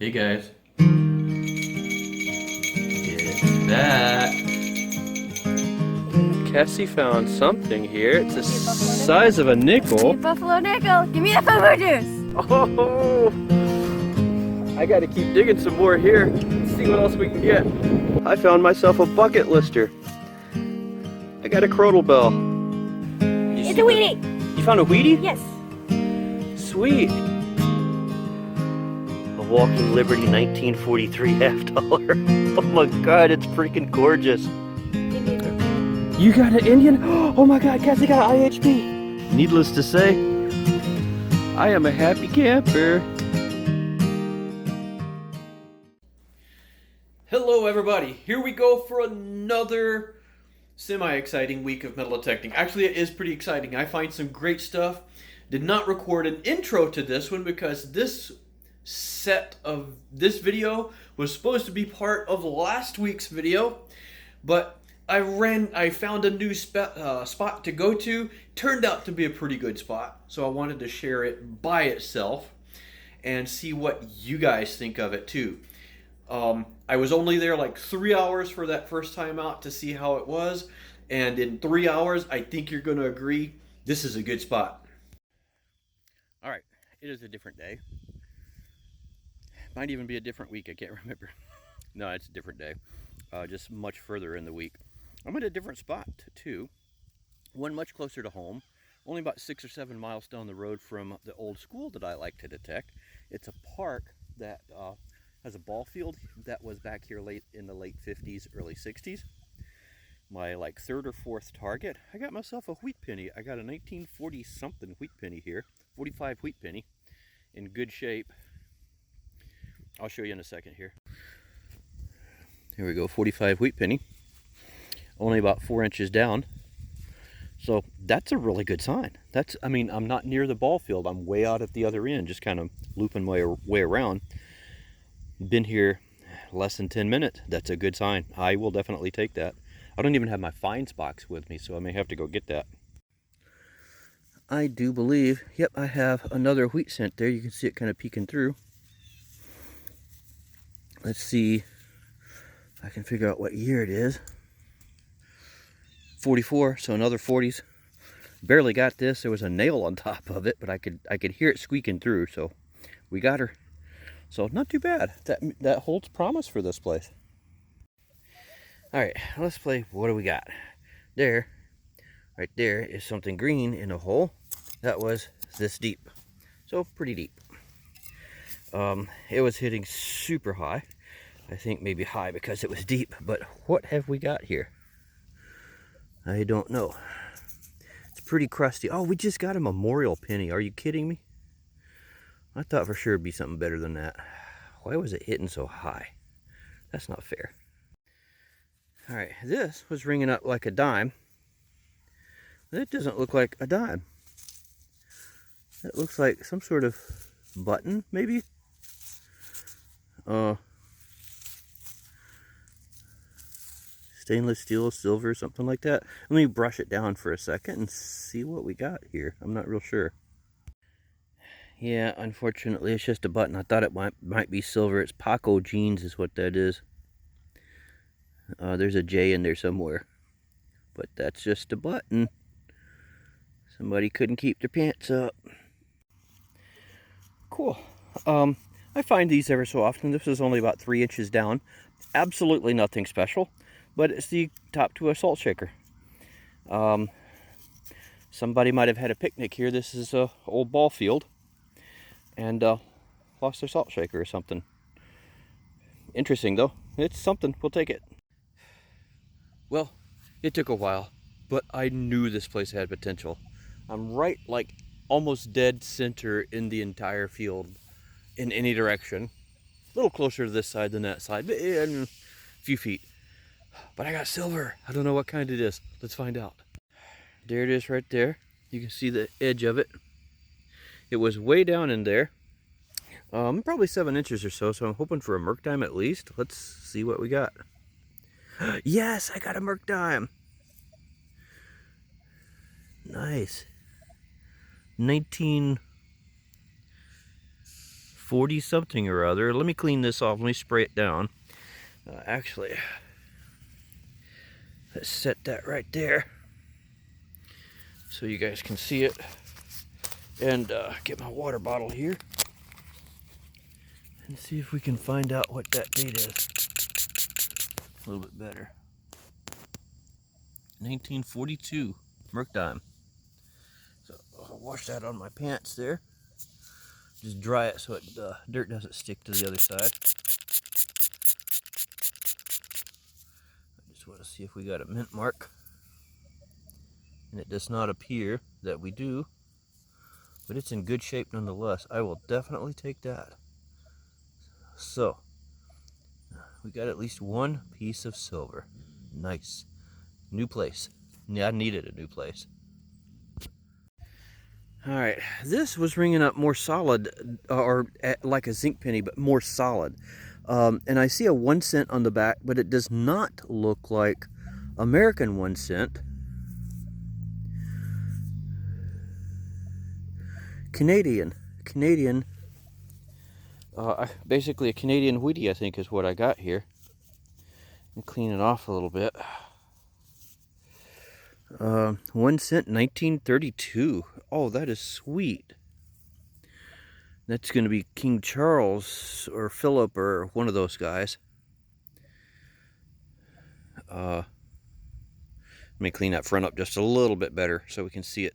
Hey guys. It's that. Cassie found something here. It's the size of a nickel. Buffalo nickel. Give me the fufu juice. Oh! I gotta keep digging some more here. Let's see what else we can get. I found myself a bucket lister. I got a crotal bell. It's a weedy. You found a weedy? Yes. Sweet. A Walking Liberty 1943 half dollar. Oh my god, it's freaking gorgeous. You got an Indian? Oh my god, Cassie got an IHP. Needless to say, I am a happy camper. Hello everybody, here we go for another semi-exciting week of metal detecting. Actually, it is pretty exciting. I find some great stuff. Did not record an intro to this one because this video was supposed to be part of last week's video, but I found a new spot to go to. Turned out to be a pretty good spot, so I wanted to share it by itself and see what you guys think of it too. I was only there like 3 hours for that first time out to see how it was, and in 3 hours, I think you're going to agree, this is a good spot. All right, it is a different day. Might even be a different week, I can't remember. No, it's a different day, just much further in the week. I'm at a different spot too, one much closer to home, only about 6 or 7 miles down the road from the old school that I like to detect. It's a park that has a ball field that was back here in the late 50s, early 60s. My like third or fourth target. I got myself a wheat penny. I got a 1940 something wheat penny here, 45 wheat penny, in good shape. I'll show you in a second here. Here we go, 45 wheat penny, only about 4 inches down. So that's a really good sign. I mean, I'm not near the ball field. I'm way out at the other end, just kind of looping my way around. Been here less than 10 minutes. That's a good sign. I will definitely take that. I don't even have my finds box with me, so I may have to go get that. I do believe, yep, I have another wheat scent there. You can see it kind of peeking through. Let's see if I can figure out what year it is. 44, so another 40s. Barely got this. There was a nail on top of it, but I could hear it squeaking through, so we got her. So not too bad. That holds promise for this place. All right, let's play. What do we got? There, right there is something green in a hole that was this deep. So pretty deep. It was hitting super high. I think maybe high because it was deep, but what have we got here? I don't know. It's pretty crusty. Oh, we just got a memorial penny. Are you kidding me? I thought for sure it'd be something better than that. Why was it hitting so high? That's not fair. All right, this was ringing up like a dime. It doesn't look like a dime. It looks like some sort of button, maybe? Stainless steel, silver, something like that. Let me brush it down for a second and see what we got here. I'm not real sure. Yeah, unfortunately, it's just a button. I thought it might be silver. It's Paco Jeans is what that is. There's a J in there somewhere. But that's just a button. Somebody couldn't keep their pants up. Cool. I find these ever so often. This is only about 3 inches down. Absolutely nothing special. But it's the top to a salt shaker. Somebody might have had a picnic here. This is an old ball field. And lost their salt shaker or something. Interesting though. It's something. We'll take it. Well, it took a while, but I knew this place had potential. I'm right, like, almost dead center in the entire field in any direction. A little closer to this side than that side, but a few feet. But I got silver. I don't know what kind it is. Let's find out. There it is right there. You can see the edge of it. It was way down in there. Probably 7 inches or so, so I'm hoping for a merc dime at least. Let's see what we got. Yes, I got a merc dime. Nice. 19 1940 something or other. Let me clean this off. Let me spray it down. Actually, let's set that right there so you guys can see it. And get my water bottle here and see if we can find out what that date is a little bit better. 1942 Merctime. So I'll wash that on my pants there. Just dry it so dirt doesn't stick to the other side. I just want to see if we got a mint mark. And it does not appear that we do, but it's in good shape nonetheless. I will definitely take that. So, we got at least one piece of silver. Nice. New place. Yeah, I needed a new place. Alright, this was ringing up more solid, like a zinc penny, but more solid. And I see a 1 cent on the back, but it does not look like American 1 cent. Canadian. Basically a Canadian wheatie, I think, is what I got here. Let me clean it off a little bit. 1 cent, 1932. Oh, that is sweet. That's going to be King Charles or Philip or one of those guys. Let me clean that front up just a little bit better so we can see it.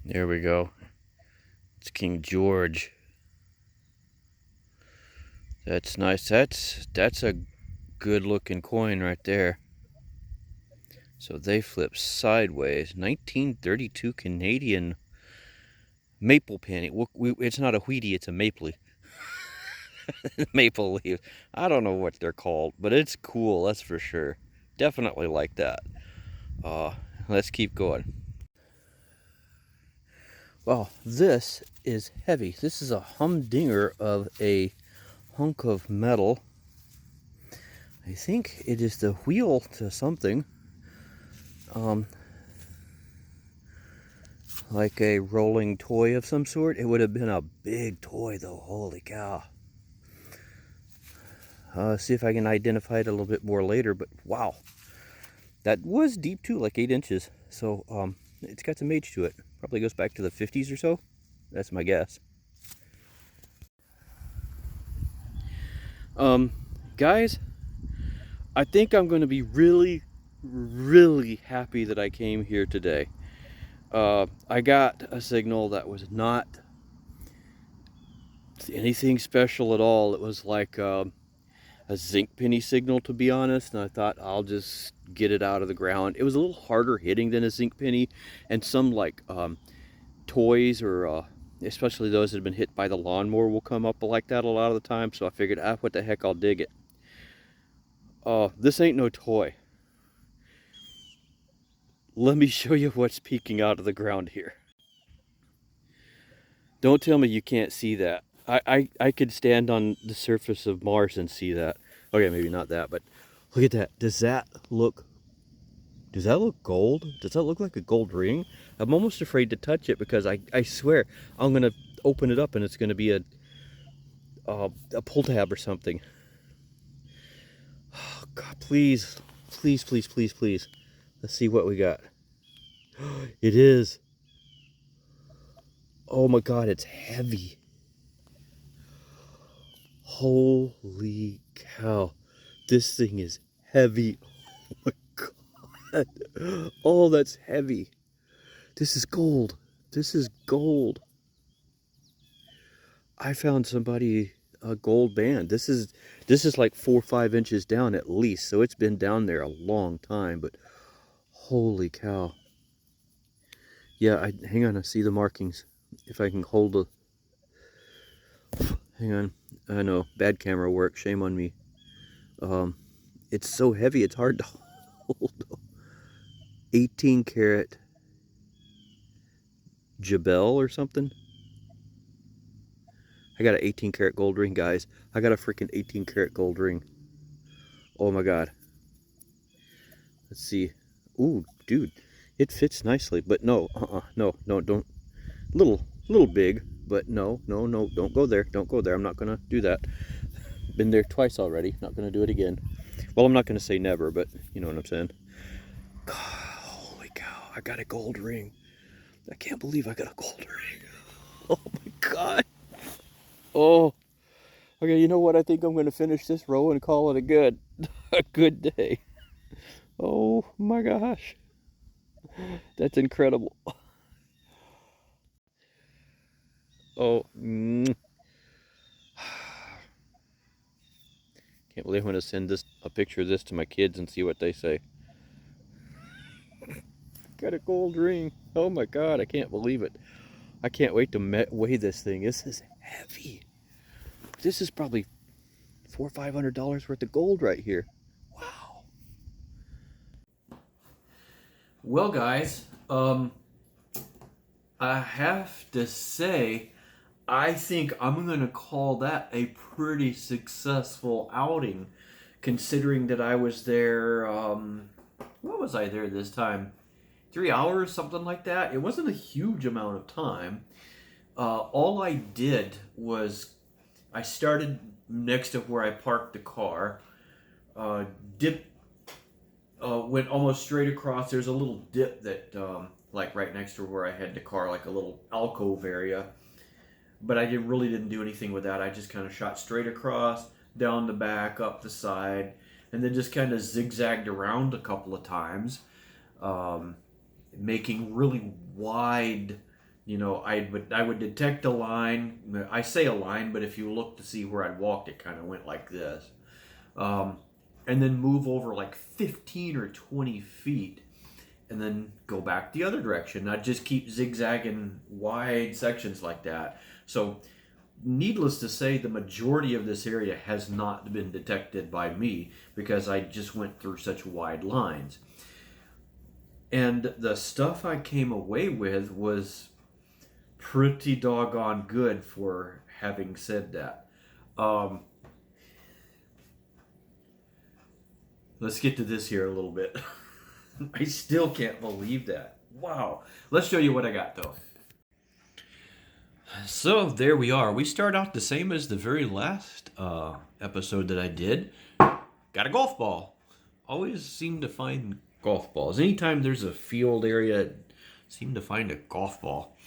There we go. It's King George. That's nice. That's a good looking coin right there. So they flip sideways. 1932 Canadian maple penny. It's not a wheatie, it's a maple. Maple leaf. I don't know what they're called, but it's cool, that's for sure. Definitely like that. Let's keep going. Well, this is heavy. This is a humdinger of a hunk of metal. I think it is the wheel to something. Like a rolling toy of some sort. It would have been a big toy though, holy cow. See if I can identify it a little bit more later, but wow. That was deep too, like 8 inches. So it's got some age to it. Probably goes back to the 50s or so. That's my guess. Guys, I think I'm going to be really happy that I came here today. I got a signal that was not anything special at all. It was like a zinc penny signal, to be honest, and I thought I'll just get it out of the ground. It was a little harder hitting than a zinc penny, and some like toys or especially those that have been hit by the lawnmower will come up like that a lot of the time, so I figured, what the heck, I'll dig it. This ain't no toy. Let me show you what's peeking out of the ground here. Don't tell me you can't see that. I could stand on the surface of Mars and see that. Okay, maybe not that, but look at that. Does that look gold? Does that look like a gold ring? I'm almost afraid to touch it because I swear I'm gonna open it up and it's gonna be a pull tab or something. Oh God, please. Let's see what we got. It is. Oh my God, it's heavy. Holy cow. This thing is heavy. Oh my God. Oh, that's heavy. This is gold. This is gold. I found somebody a gold band. This is like 4 or 5 inches down at least. So it's been down there a long time, but holy cow. Yeah, hang on, I see the markings. If I can hold the... Hang on. I know, bad camera work, shame on me. It's so heavy, it's hard to hold. 18 karat Jabel or something. I got an 18 karat gold ring, guys. I got a freaking 18 karat gold ring. Oh my God. Let's see. Ooh, dude, it fits nicely, but no, no, don't. Little big, but no, don't go there. Don't go there. I'm not going to do that. Been there twice already. Not going to do it again. Well, I'm not going to say never, but you know what I'm saying. God, holy cow, I got a gold ring. I can't believe I got a gold ring. Oh my God. Oh, okay, you know what? I think I'm going to finish this row and call it a good day. Oh my gosh. That's incredible. Oh, can't believe I'm going to send a picture of this to my kids and see what they say. Got a gold ring. Oh my God, I can't believe it. I can't wait to weigh this thing. This is heavy. This is probably $400 or $500 worth of gold right here. Wow. Well, guys, I have to say, I think I'm going to call that a pretty successful outing, considering that I was there, what was I there this time? 3 hours, something like that. It wasn't a huge amount of time. All I did was I started next to where I parked the car, went almost straight across. There's a little dip that, like right next to where I had the car, like a little alcove area. But I really didn't do anything with that. I just kind of shot straight across, down the back, up the side, and then just kind of zigzagged around a couple of times, making really wide. You know, I would detect a line. I say a line, but if you look to see where I'd walked, it kind of went like this. And then move over like 15 or 20 feet and then go back the other direction. I'd just keep zigzagging wide sections like that. So needless to say, the majority of this area has not been detected by me because I just went through such wide lines. And the stuff I came away with was pretty doggone good for having said that. Let's get to this here a little bit. I still can't believe that. Wow. Let's show you what I got though. So there we are. We start out the same as the very last episode that I did. Got a golf ball. Always seem to find golf balls. Anytime there's a field area, seem to find a golf ball.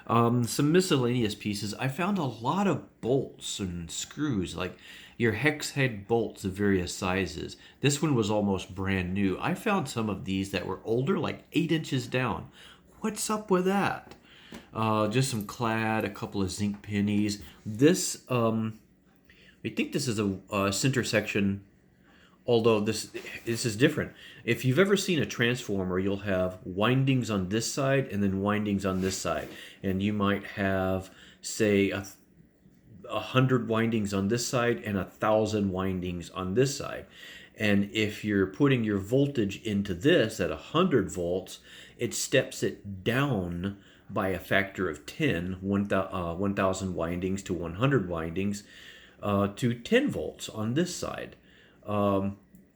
Some miscellaneous pieces. I found a lot of bolts and screws, like your hex head bolts of various sizes. This one was almost brand new. I found some of these that were older, like 8 inches down. What's up with that? Just some clad, a couple of zinc pennies. This, I think this is a center section, although this is different. If you've ever seen a transformer, you'll have windings on this side and then windings on this side. And you might have, say, 100 windings on this side and 1,000 windings on this side. And if you're putting your voltage into this at 100 volts, it steps it down by a factor of 10, 1,000 windings to 100 windings to 10 volts on this side.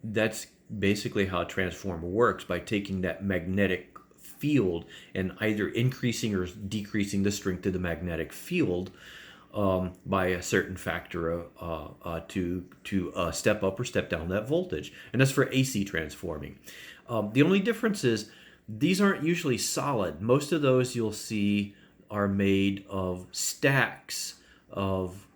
That's basically how a transformer works, by taking that magnetic field and either increasing or decreasing the strength of the magnetic field by a certain factor to step up or step down that voltage. And that's for AC transforming. The only difference is these aren't usually solid. Most of those you'll see are made of stacks of,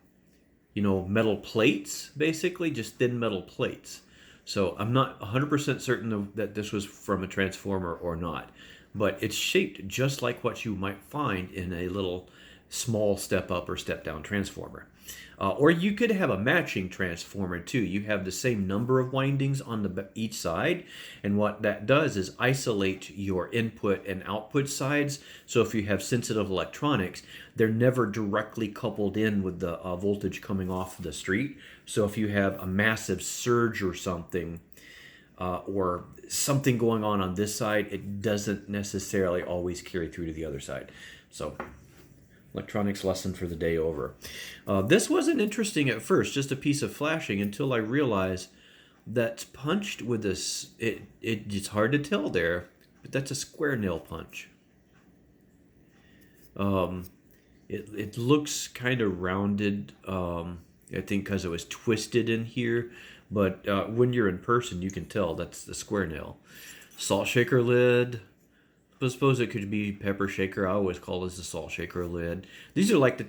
metal plates, basically, just thin metal plates. So I'm not 100% certain that this was from a transformer or not, but it's shaped just like what you might find in a little small step up or step down transformer. Or you could have a matching transformer too. You have the same number of windings on each side, and what that does is isolate your input and output sides. So if you have sensitive electronics, they're never directly coupled in with the voltage coming off the street. So if you have a massive surge or something going on this side, it doesn't necessarily always carry through to the other side. So electronics lesson for the day over. This wasn't interesting at first, just a piece of flashing, until I realized that's punched with this. It's hard to tell there, but that's a square nail punch. It looks kind of rounded, I think because it was twisted in here. But when you're in person, you can tell that's the square nail. Salt shaker lid. I suppose it could be pepper shaker. I always call this the salt shaker lid. These are like the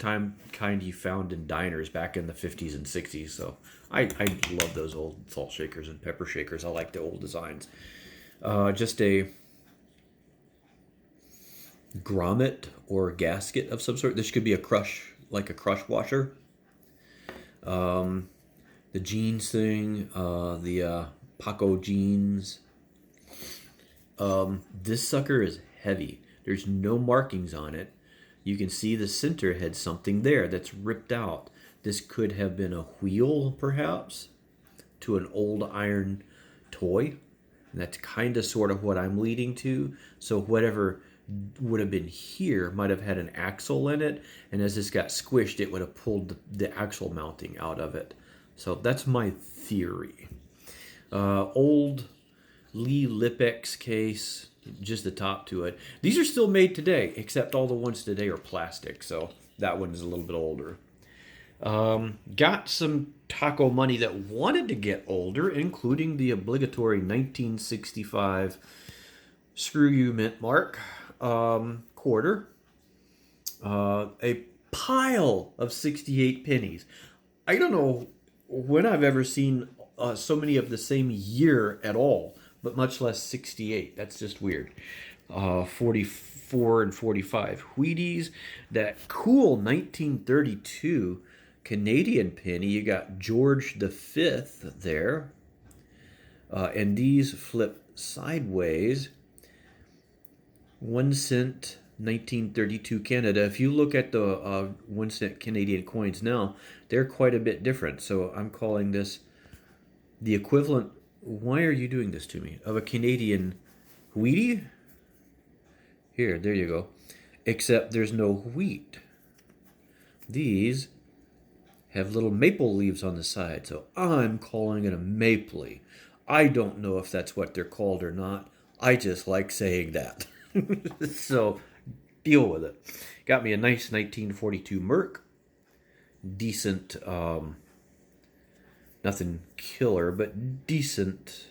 kind you found in diners back in the 50s and 60s. So I love those old salt shakers and pepper shakers. I like the old designs. Just a grommet or gasket of some sort. This could be a crush, like a crush washer. The jeans thing, the Paco jeans. This sucker is heavy. There's no markings on it. You can see the center had something there that's ripped out. This could have been a wheel, perhaps, to an old iron toy. And that's kind of sort of what I'm leading to. So whatever would have been here might have had an axle in it. And as this got squished, it would have pulled the axle mounting out of it. So that's my theory. Old Lee Lipex case, just the top to it. These are still made today, except all the ones today are plastic, so that one is a little bit older. Got some taco money that wanted to get older, including the obligatory 1965 Screw You Mint Mark quarter. A pile of 68 pennies. I don't know when I've ever seen so many of the same year at all, but much less 68. That's just weird. 44 and 45 Wheaties. That cool 1932 Canadian penny. You got George V there. And these flip sideways. 1 cent 1932 Canada. If you look at the 1 cent Canadian coins now, they're quite a bit different. So I'm calling this the equivalent. Why are you doing this to me? Of a Canadian wheatie? Here, there you go. Except there's no wheat. These have little maple leaves on the side, so I'm calling it a mapley. I don't know if that's what they're called or not. I just like saying that. So, deal with it. Got me a nice 1942 Merc. Decent, nothing killer, but decent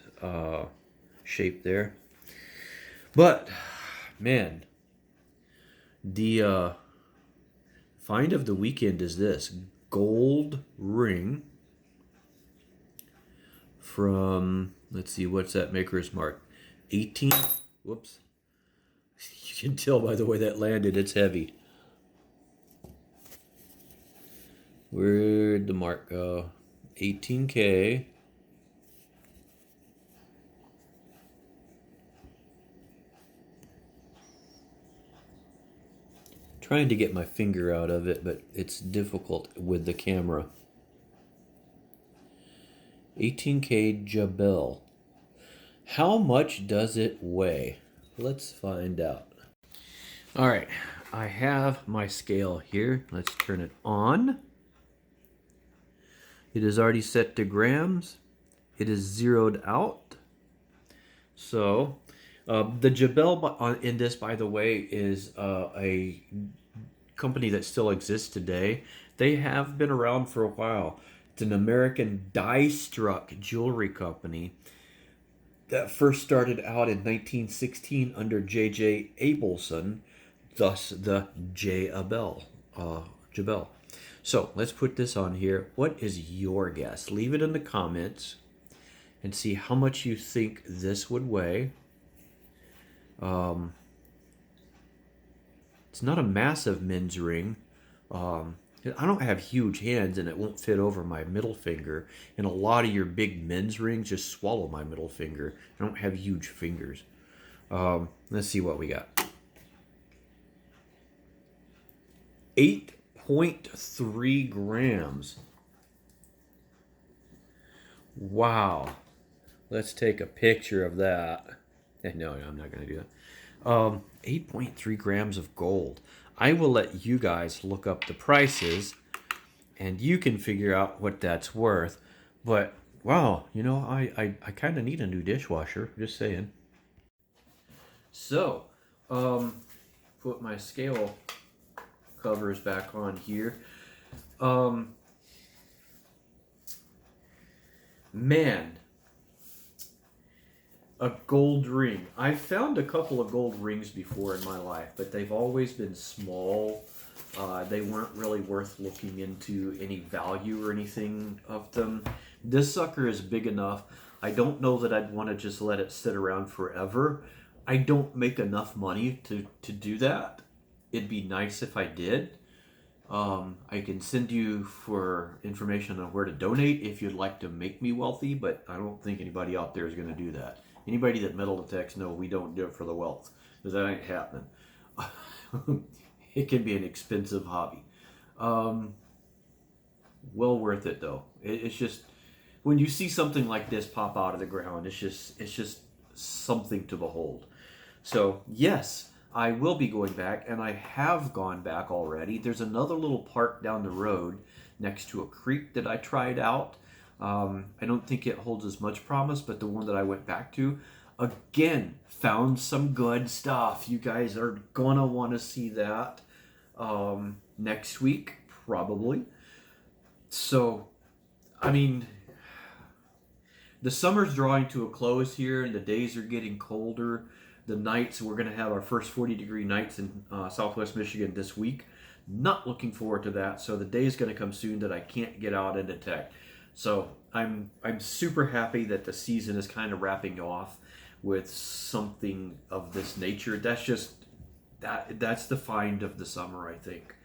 shape there. But, man, the find of the weekend is this. Gold ring from, let's see, what's that maker's mark? 18, whoops. You can tell by the way that landed, it's heavy. Where'd the mark go? 18K. Trying to get my finger out of it, but it's difficult with the camera. 18K Jabel. How much does it weigh? Let's find out. All right, I have my scale here. Let's turn it on. It is already set to grams. It is zeroed out. So the Jabel in this, by the way, is a company that still exists today. They have been around for a while. It's an American die-struck jewelry company that first started out in 1916 under J.J. Abelson, thus the Jabel. So let's put this on here. What is your guess? Leave it in the comments and see how much you think this would weigh. It's not a massive men's ring. I don't have huge hands and it won't fit over my middle finger. And a lot of your big men's rings just swallow my middle finger. I don't have huge fingers. Let's see what we got. 8.3 grams. Wow. Let's take a picture of that. No, I'm not going to do that. 8.3 grams of gold. I will let you guys look up the prices and you can figure out what that's worth. But wow, you know, I kind of need a new dishwasher, just saying. So, put my scale covers back on here. Man, a gold ring. I've found a couple of gold rings before in my life, but they've always been small. They weren't really worth looking into any value or anything of them. This sucker is big enough. I don't know that I'd want to just let it sit around forever. I don't make enough money to do that. It'd be nice if I did. I can send you for information on where to donate if you'd like to make me wealthy, but I don't think anybody out there is going to do that. Anybody that metal detects, no, we don't do it for the wealth, because that ain't happening. It can be an expensive hobby. Well worth it though. It's just, when you see something like this pop out of the ground, it's just something to behold. So yes, I will be going back, and I have gone back already. There's another little park down the road next to a creek that I tried out. I don't think it holds as much promise, but the one that I went back to, again, found some good stuff. You guys are gonna want to see that next week, probably. So, I mean, the summer's drawing to a close here, and the days are getting colder. The nights, we're going to have our first 40-degree nights in Southwest Michigan this week. Not looking forward to that. So the day's going to come soon that I can't get out and detect. So I'm super happy that the season is kind of wrapping off with something of this nature. That's just that's the find of the summer, I think,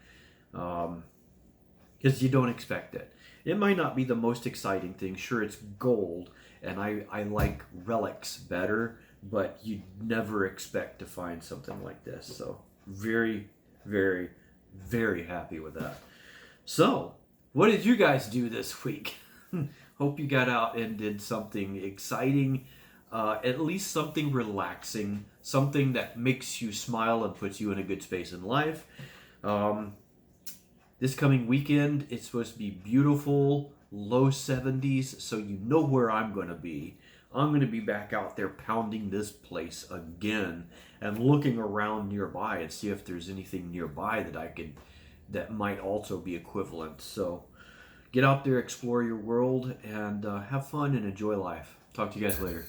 because you don't expect it. It might not be the most exciting thing. Sure, it's gold, and I like relics better, but you'd never expect to find something like this. So very, very, very happy with that. So what did you guys do this week? Hope you got out and did something exciting, at least something relaxing, something that makes you smile and puts you in a good space in life. This coming weekend, it's supposed to be beautiful, low 70s, so you know where I'm going to be. I'm going to be back out there pounding this place again and looking around nearby and see if there's anything nearby that might also be equivalent. So get out there, explore your world, and have fun and enjoy life. Talk to you guys later.